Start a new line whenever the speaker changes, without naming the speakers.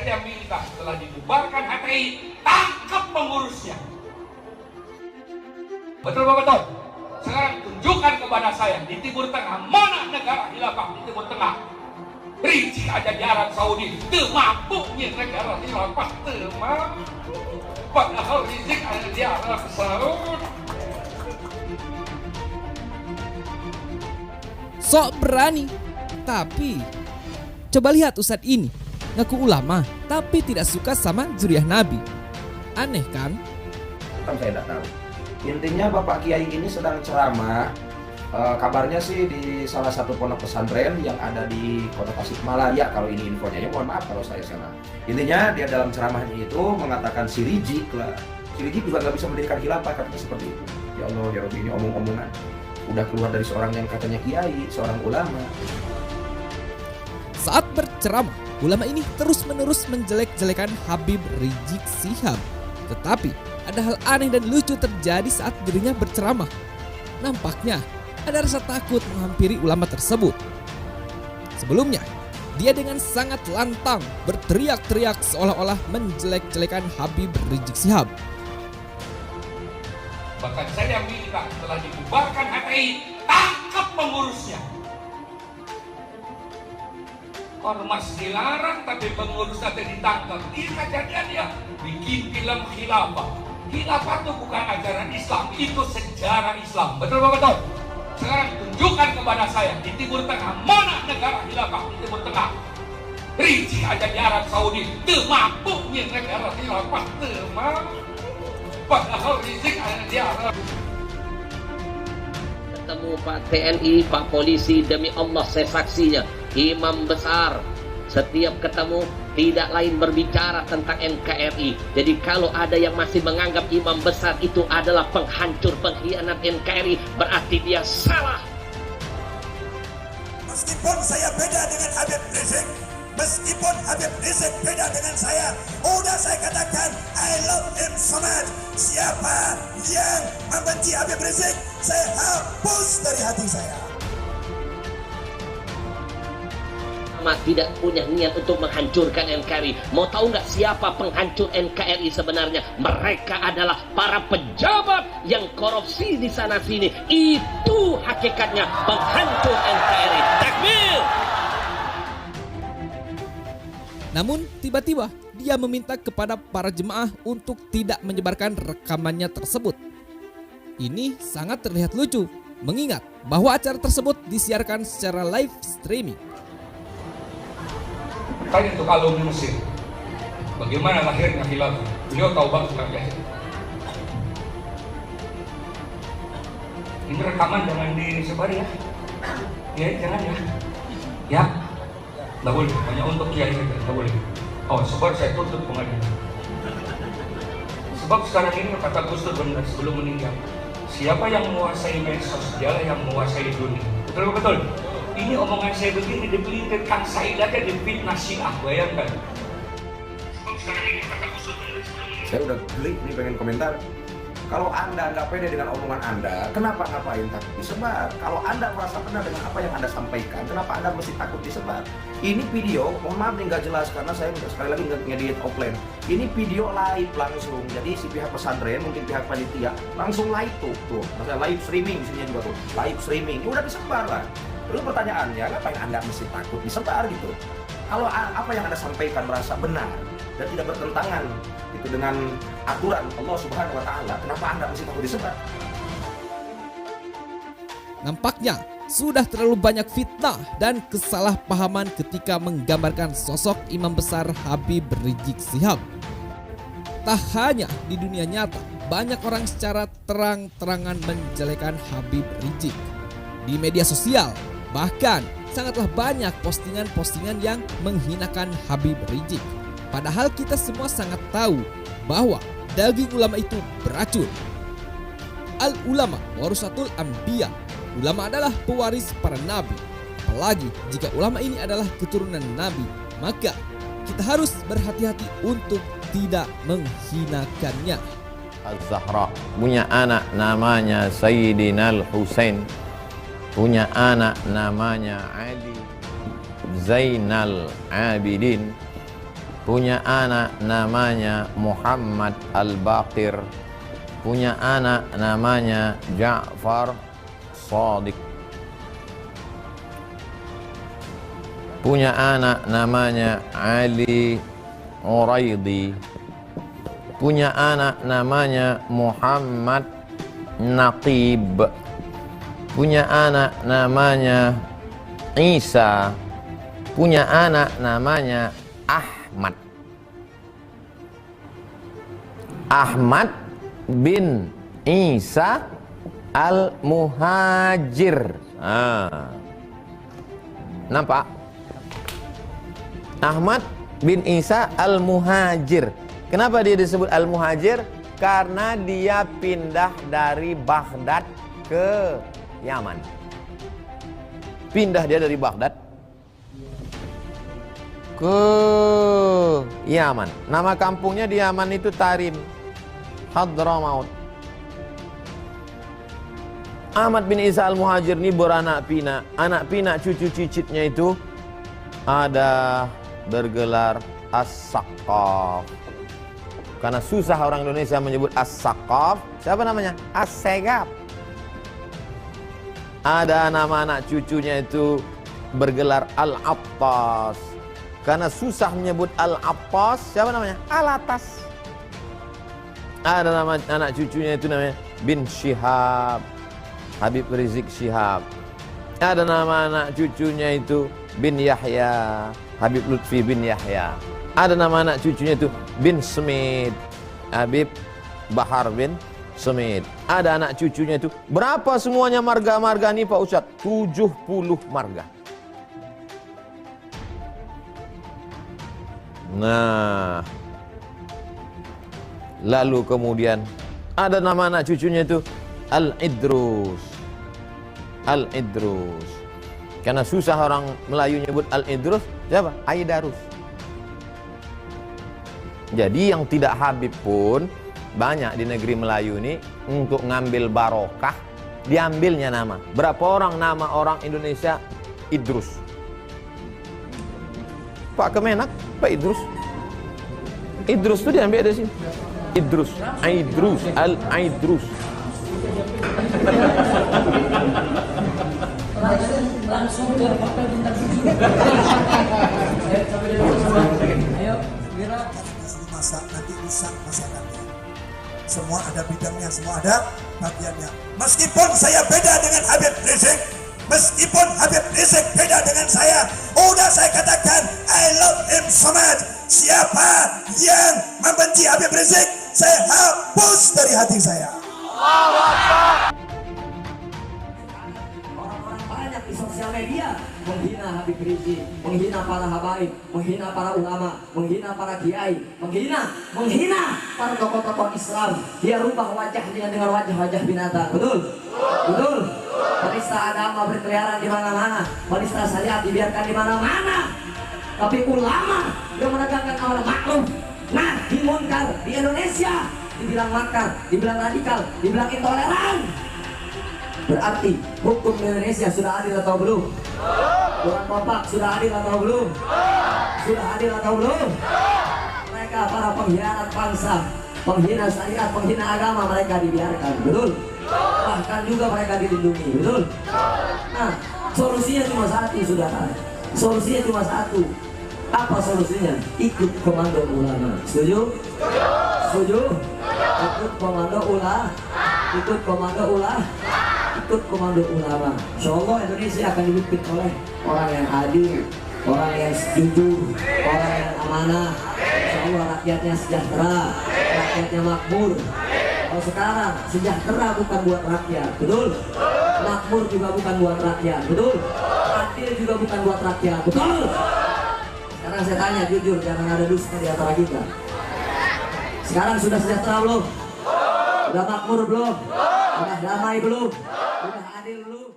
saya minta setelah dibubarkan HTI, tangkap pengurusnya. Betul Pak Betul? Sekarang tunjukkan kepada saya di Timur Tengah, mana negara khilafah di Timur Tengah? Rizik aja di Arab Saudi, mampunya negara khilafah, mampu. Padahal Rizik ada di Arab Saudi.
Sok berani, tapi coba lihat Ustadz ini, ngaku ulama tapi tidak suka sama zuriyah Nabi. Aneh kan?
Saya tidak tahu. Intinya Bapak Kiai ini sedang ceramah, kabarnya sih di salah satu pondok pesantren yang ada di Kota Tasikmalaya. Kalau ini infonya, ya mohon maaf kalau saya salah. Intinya dia dalam ceramahnya itu mengatakan si Rizik lah. Si Rizik juga nggak bisa mendirikan khilafah, katanya seperti itu. Ya Allah, ya Rabbi, ini omong-omongan. Udah keluar dari seorang yang katanya kiai, seorang ulama.
Saat berceramah, ulama ini terus-menerus menjelek-jelekan Habib Rizik Syihab. Tetapi ada hal aneh dan lucu terjadi saat dirinya berceramah. Nampaknya ada rasa takut menghampiri ulama tersebut. Sebelumnya, dia dengan sangat lantang berteriak-teriak seolah-olah menjelek-jelekan Habib Rizik Syihab.
Bahkan saya minta setelah dibubarkan HTI, tangkap pengurusnya. Ormas dilarang tapi pengurus saja ditangkap. Ini kejadian dia bikin film khilafah. Khilafah itu bukan ajaran Islam, itu sejarah Islam. Betul Pak Betul? Sekarang tunjukkan kepada saya di Timur Tengah, mana negara khilafah di Timur Tengah? Rizik aja di Arab Saudi, mampunya negara khilafah, mampu. Padahal Rizik ada di Arab.
Ketemu Pak TNI, Pak Polisi, demi Allah saya saksinya, imam besar. Setiap ketemu tidak lain berbicara tentang NKRI. Jadi kalau ada yang masih menganggap imam besar itu adalah penghancur, pengkhianat NKRI, berarti dia salah.
Meskipun saya beda dengan Habib Rizik, meskipun Habib Rizik beda dengan saya, udah saya katakan I love him so much. Siapa yang membenci Habib Rizik, saya hapus dari hati saya.
Tidak punya niat untuk menghancurkan NKRI. Mau tahu nggak siapa penghancur NKRI sebenarnya? Mereka adalah para pejabat yang korupsi di sana sini. Itu hakikatnya penghancur NKRI. Takbir!
Namun tiba-tiba dia meminta kepada para jemaah untuk tidak menyebarkan rekamannya tersebut. Ini sangat terlihat lucu, mengingat bahwa acara tersebut disiarkan secara live streaming.
Tanya untuk alumni Mesir, bagaimana lahirnya khilafah? Beliau tahu banget ya. Ini rekaman jangan disebar ya. Ya jangan ya. Ya, nggak boleh. Hanya untuk kiai saja, nggak boleh. Oh, sebar saya tutup pengadilan. Sebab sekarang ini kata Gus Dur benar sebelum meninggal, siapa yang menguasai medsos, dialah yang menguasai dunia. Betul. Ini omongan saya begini dipelintir Kang Said aja difitnah Syiah, bayangkan.
Saya udah geli nih pengen komentar. Kalau Anda nggak pede dengan omongan Anda, kenapa ngapain takut disebar? Kalau Anda merasa benar dengan apa yang Anda sampaikan, kenapa Anda mesti takut disebar? Ini video, mohon maaf nih nggak jelas karena saya sekali lagi nggak ngedit offline. Ini video live langsung, jadi si pihak pesantren, mungkin pihak panitia, langsung live tuh, maksudnya live streaming di sini juga tuh, live streaming, ini udah disebar lah. Terus pertanyaannya, ngapain Anda mesti takut disebar gitu? Kalau apa yang Anda sampaikan merasa benar dan tidak bertentangan itu dengan aturan Allah Subhanahu wa taala, kenapa Anda mesti takut disebar?
Nampaknya sudah terlalu banyak fitnah dan kesalahpahaman ketika menggambarkan sosok imam besar Habib Rizik Syihab. Tak hanya di dunia nyata, banyak orang secara terang-terangan menjelekan Habib Rizik. Di media sosial, bahkan sangatlah banyak postingan-postingan yang menghinakan Habib Rizik. Padahal kita semua sangat tahu bahwa daging ulama itu beracun. Al-ulama warasatul anbiya. Ulama adalah pewaris para nabi. Apalagi jika ulama ini adalah keturunan nabi, maka kita harus berhati-hati untuk tidak menghinakannya.
Az-Zahra punya anak namanya Sayyidina Al-Husain, punya anak namanya Ali Zainal Abidin, punya anak namanya Muhammad Al-Baqir, punya anak namanya Ja'far Shadiq, punya anak namanya Ali Uraidi, punya anak namanya Muhammad Naqib, punya anak namanya Isa, punya anak namanya Ahmad bin Isa Al-Muhajir. Nampak? Ahmad bin Isa Al-Muhajir. Kenapa dia disebut Al-Muhajir? Karena dia pindah dari Baghdad ke Yaman. Pindah dia dari Baghdad ke Yaman. Nama kampungnya di Yaman itu Tarim, Hadramaut. Ahmad bin Isa Al-Muhajir ini beranak pinak. Anak pinak cucu cicitnya itu ada bergelar As-Saqaf. Karena susah orang Indonesia menyebut As-Saqaf. Siapa namanya? As-Segaf. Ada nama anak cucunya itu bergelar Al-Attas. Karena susah menyebut Al-Attas. Siapa namanya? Al-Attas. Ada nama anak cucunya itu namanya bin Syihab, Habib Rizik Syihab. Ada nama anak cucunya itu bin Yahya, Habib Lutfi bin Yahya. Ada nama anak cucunya itu bin Smith, Habib Bahar bin Smith. Ada anak cucunya itu, berapa semuanya marga-marga ini Pak Ustadz? 70 marga. Nah, lalu kemudian ada nama anak cucunya itu Al-Idrus. Al-Idrus. Karena susah orang Melayu nyebut Al-Idrus, siapa? Aidarus. Jadi yang tidak Habib pun banyak di negeri Melayu ini, untuk ngambil barokah diambilnya nama. Berapa orang nama orang Indonesia Idrus? Pak Kemenak, Pak Idrus. Idrus itu diambil dari sini. Idrus, Aidrus, Al-Aidrus.
Langsung ke Hotel Bintang 7. Ayo, Wira.
Masak, nanti rusak masakannya. Semua ada bidangnya, semua ada bagiannya. Meskipun saya beda dengan Habib Rizik, meskipun Habib Rizik beda dengan saya, udah saya katakan I love him so much. Siapa yang membenci Habib Rizik, saya hapus dari hati saya.
Orang-orang banyak di sosial media menghina Habib Rizik, menghina para habaib, menghina para ulama, menghina para kiai, menghina para tokoh-tokoh Islam. Dia rubah wajahnya dengan wajah-wajah binatang. Betul? Betul? Penista agama berkeliaran di mana-mana, penista syariat dibiarkan di mana-mana. Tapi ulama yang menegakkan amanah makruf, nahi munkar di Indonesia dibilang makar, dibilang radikal, dibilang intoleran. Berarti hukum di Indonesia sudah adil atau belum? Quran kompak sudah adil atau belum? Sudah adil atau belum? Mereka para pengkhianat bangsa, penghina syariat, penghina agama, mereka dibiarkan, betul? Bahkan juga mereka dilindungi, betul? Nah, solusinya cuma satu, saudara. Solusinya cuma satu. Apa solusinya? Ikut komando ulama. Setuju? Setuju? Ikut komando ulama. Ikut komando ulama. Ikut komando ulama. Insyaallah Indonesia akan dipimpin oleh orang yang adil, orang yang jujur, orang yang amanah. Insyaallah rakyatnya sejahtera, rakyatnya makmur. Kalau sekarang sejahtera bukan buat rakyat, betul? Makmur juga bukan buat rakyat, betul? Adil juga bukan buat rakyat, betul? Sekarang saya tanya jujur, jangan ada dusta di antara kita. Sekarang sudah sejahtera belum? Sudah makmur belum? Sudah damai belum? Sudah adil belum?